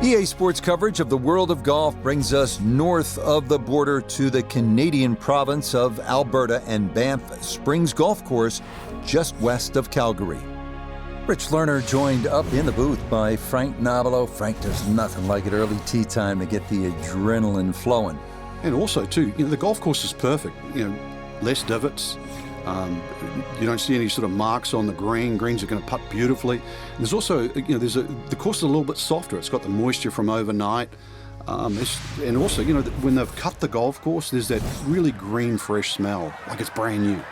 EA Sports coverage of the world of golf brings us north of the border to the Canadian province of Alberta and Banff Springs Golf Course just west of Calgary. Rich Lerner joined up in the booth by Frank Nobilo. Frank, there's nothing like it early tee time to get the adrenaline flowing. And also, too, the golf course is perfect. Less divots. You don't see any sort of marks on the green. Greens are going to putt beautifully. And there's also, the course is a little bit softer. It's got the moisture from overnight. And also, when they've cut the golf course, there's that really green, fresh smell, like it's brand new.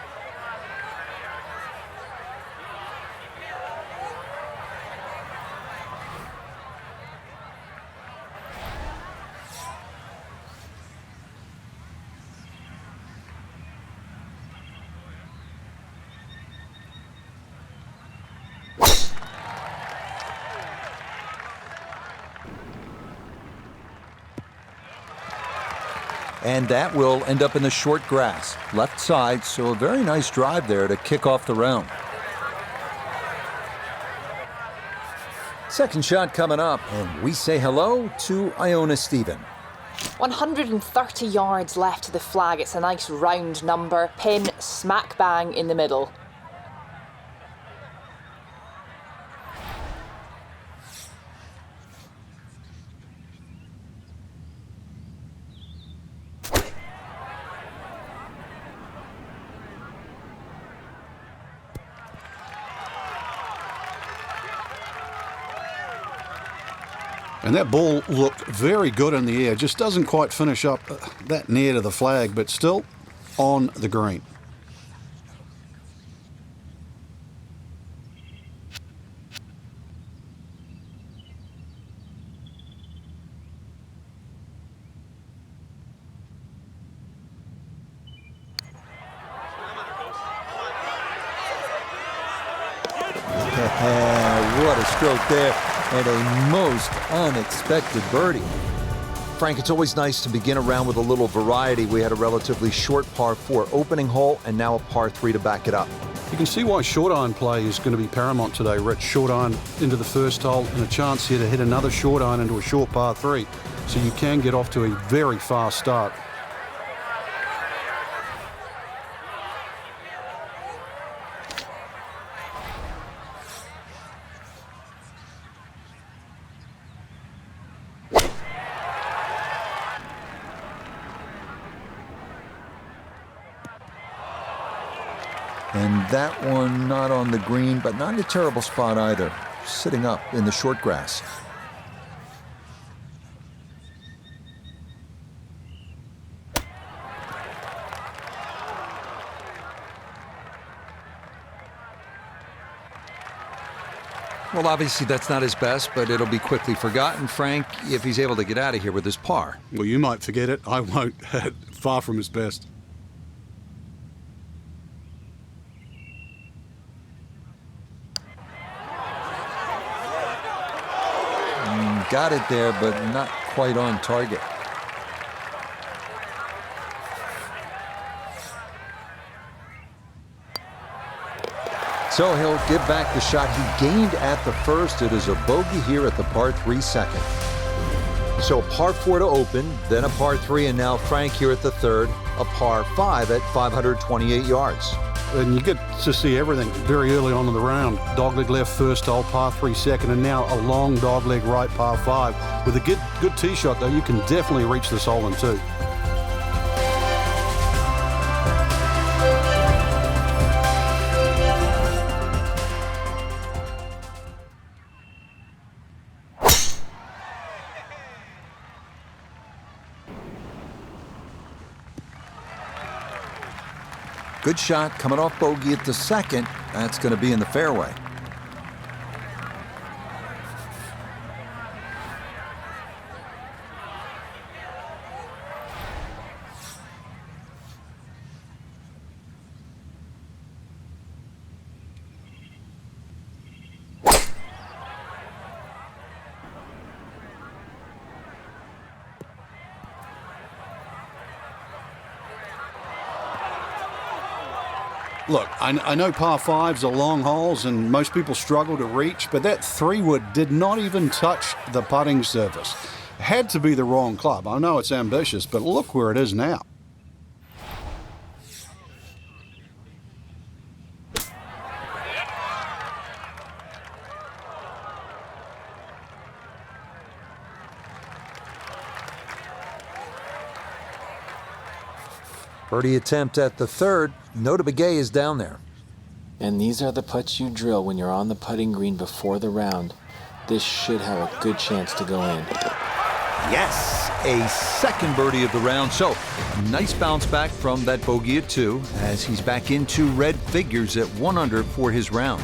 And that will end up in the short grass, left side, so a very nice drive there to kick off the round. Second shot coming up, and we say hello to Iona Stephen. 130 yards left to the flag. It's a nice round number, pin smack bang in the middle. And that ball looked very good in the air. Just doesn't quite finish up that near to the flag, but still on the green. What a stroke there, and a most unexpected birdie. Frank, it's always nice to begin a round with a little variety. We had a relatively short par 4 opening hole, and now a par 3 to back it up. You can see why short iron play is going to be paramount today, Rich. Short iron into the first hole, and a chance here to hit another short iron into a short par 3. So you can get off to a very fast start. And that one not on the green, but not in a terrible spot either, sitting up in the short grass. Well, obviously that's not his best, but it'll be quickly forgotten, Frank, if he's able to get out of here with his par. Well, you might forget it. I won't. Far from his best. Got it there, but not quite on target. So he'll give back the shot he gained at the first. It is a bogey here at the par 3 second. So a par 4 to open, then a par 3, and now Frank here at the third, a par 5 at 528 yards. And you get to see everything very early on in the round. Dogleg left first hole, par 3 second, and now a long dogleg right, par 5. With a good tee shot, though, you can definitely reach this hole in 2. Good shot coming off bogey at the second. That's going to be in the fairway. Look, I know par 5s are long holes and most people struggle to reach, but that 3-wood did not even touch the putting surface. Had to be the wrong club. I know it's ambitious, but look where it is now. Birdie attempt at the third. It.I is down there. And these are the putts you drill when you're on the putting green before the round. This should have a good chance to go in. Yes, a second birdie of the round. So, a nice bounce back from that bogey at 2 as he's back into red figures at 1 under for his round.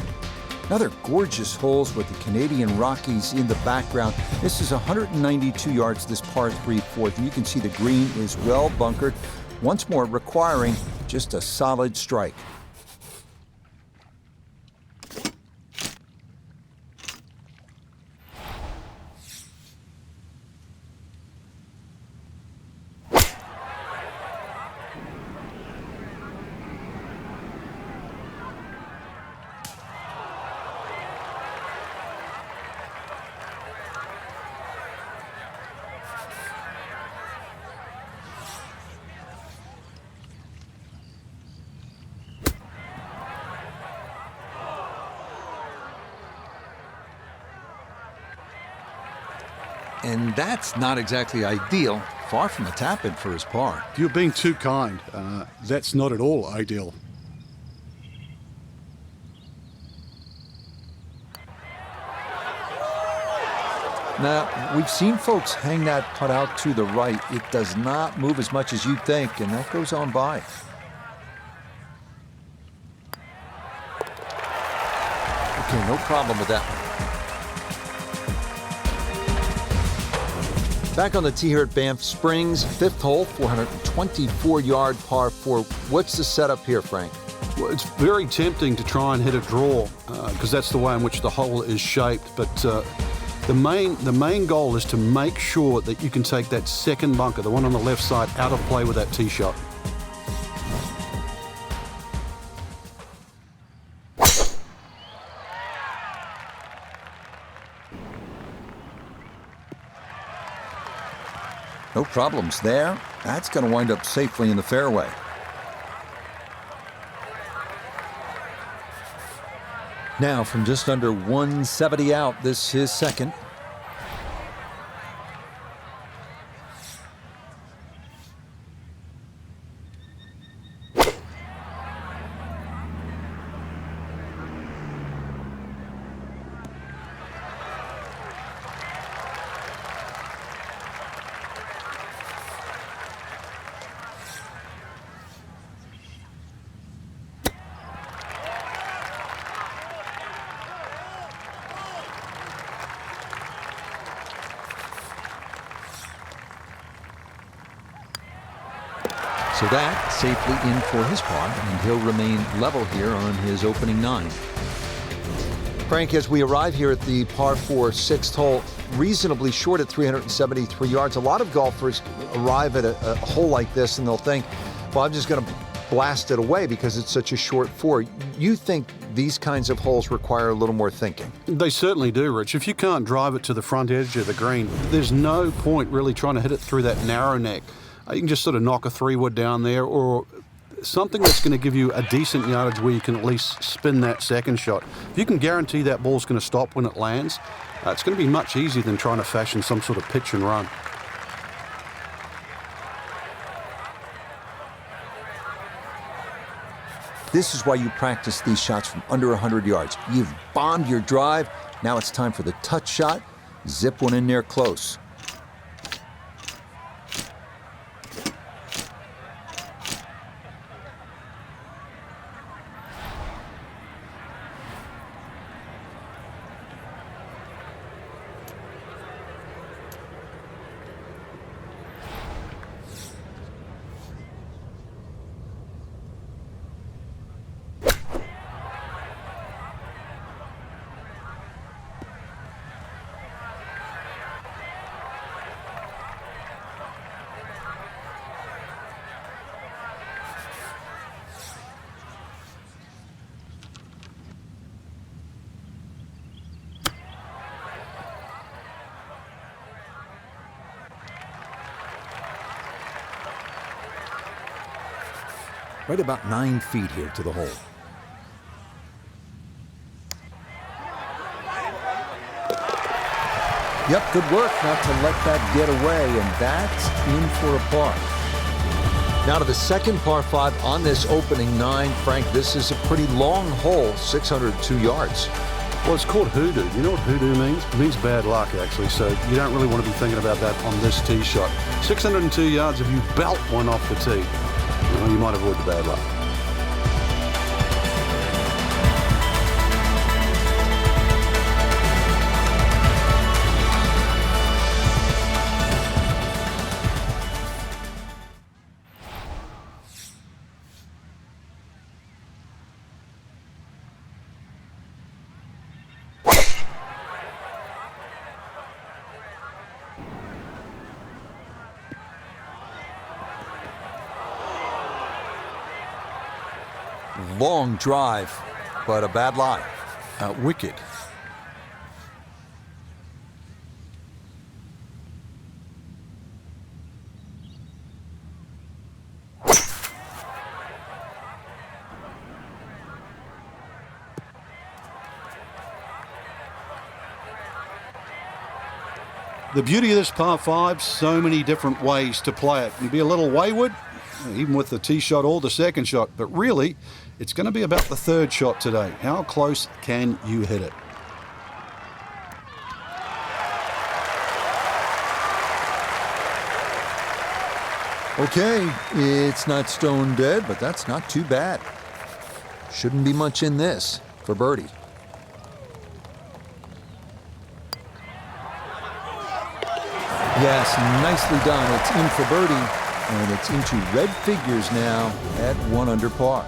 Another gorgeous holes with the Canadian Rockies in the background. This is 192 yards, this par 3 fourth, and you can see the green is well bunkered. Once more requiring just a solid strike. And that's not exactly ideal. Far from a tap-in for his par. You're being too kind. That's not at all ideal. Now, we've seen folks hang that putt out to the right. It does not move as much as you'd think, and that goes on by. Okay, no problem with that one. Back on the tee here at Banff Springs, 5th hole, 424-yard par 4. What's the setup here, Frank? Well, it's very tempting to try and hit a draw because that's the way in which the hole is shaped. But the main goal is to make sure that you can take that second bunker, the one on the left side, out of play with that tee shot. No problems there. That's going to wind up safely in the fairway. Now, from just under 170 out, this is second. So that safely in for his par, and he'll remain level here on his opening 9. Frank, as we arrive here at the par 4 6th hole, reasonably short at 373 yards. A lot of golfers arrive at a hole like this and they'll think, well, I'm just going to blast it away because it's such a short 4. You think these kinds of holes require a little more thinking? They certainly do, Rich. If you can't drive it to the front edge of the green, there's no point really trying to hit it through that narrow neck. You can just sort of knock a 3-wood down there or something that's going to give you a decent yardage where you can at least spin that second shot. If you can guarantee that ball's going to stop when it lands, it's going to be much easier than trying to fashion some sort of pitch and run. This is why you practice these shots from under 100 yards. You've bombed your drive. Now it's time for the touch shot. Zip one in there close. Right about 9 feet here to the hole. Yep, good work not to let that get away, and that's in for a par. Now to the second par 5 on this opening 9. Frank, this is a pretty long hole, 602 yards. Well, it's called hoodoo. You know what hoodoo means? It means bad luck, actually, so you don't really want to be thinking about that on this tee shot. 602 yards, if you belt one off the tee, well, you might avoid the bad luck. Long drive, but a bad lie. Wicked. The beauty of this par 5, so many different ways to play it. You'd be a little wayward, even with the tee shot or the second shot, but really, it's going to be about the third shot today. How close can you hit it? Okay, it's not stone dead, but that's not too bad. Shouldn't be much in this for birdie. Yes, nicely done. It's in for birdie, and it's into red figures now at 1 under par.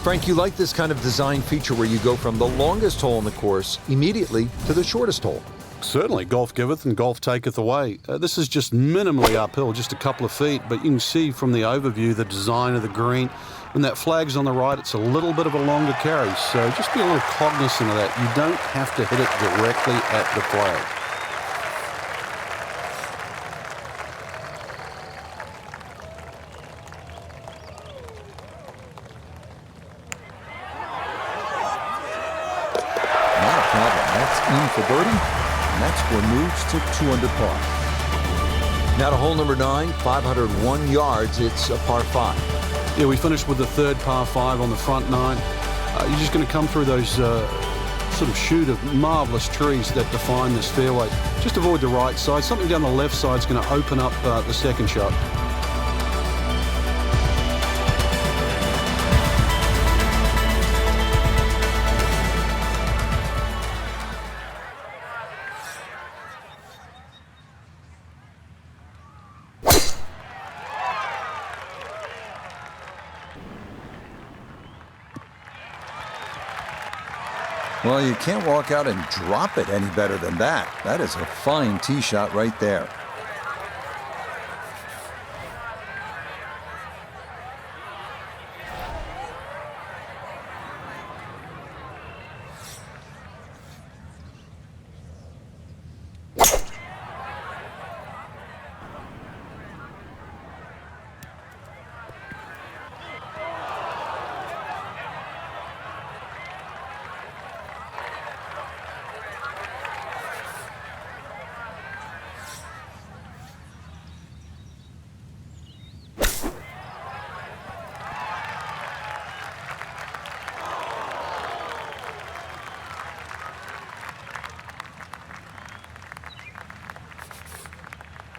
Frank, you like this kind of design feature where you go from the longest hole in the course immediately to the shortest hole. Certainly, golf giveth and golf taketh away. This is just minimally uphill, just a couple of feet, but you can see from the overview the design of the green. When that flag's on the right, it's a little bit of a longer carry, so just be a little cognizant of that. You don't have to hit it directly at the flag. In for birdie, and that score moves to 2 under par. Now to hole number 9, 501 yards. It's a par 5. Yeah, we finished with the third par 5 on the front 9. You're just going to come through those sort of chute of marvelous trees that define this fairway. Just avoid the right side. Something down the left side is going to open up the second shot. Well, you can't walk out and drop it any better than that. That is a fine tee shot right there.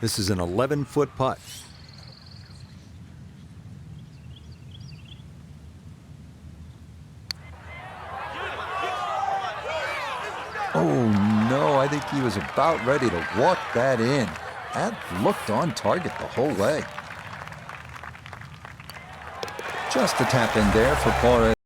This is an 11-foot putt. Oh no, I think he was about ready to walk that in. That looked on target the whole way. Just a tap in there for par.